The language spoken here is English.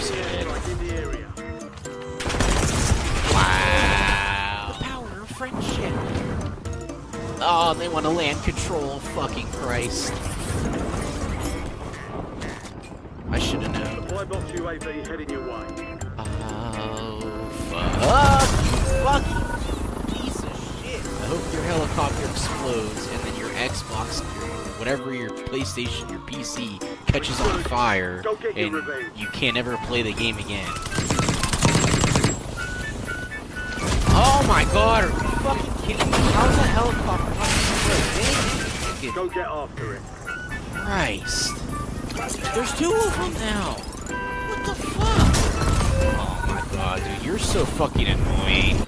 course it did. In the area. Wow. The power of friendship. Oh, they want to land control. Fucking Christ. I should have known. Supply box UAV heading your way. Oh, fuck. Fucking piece of shit. I hope your helicopter explodes and then your Xbox, whatever your PlayStation, your PC, catches on fire and you can't ever play the game again. Oh my god, are you fucking kidding me? How's a helicopter not explode? Go get after it. Christ. There's two of them now. What the fuck? Oh my god, dude, you're so fucking annoying.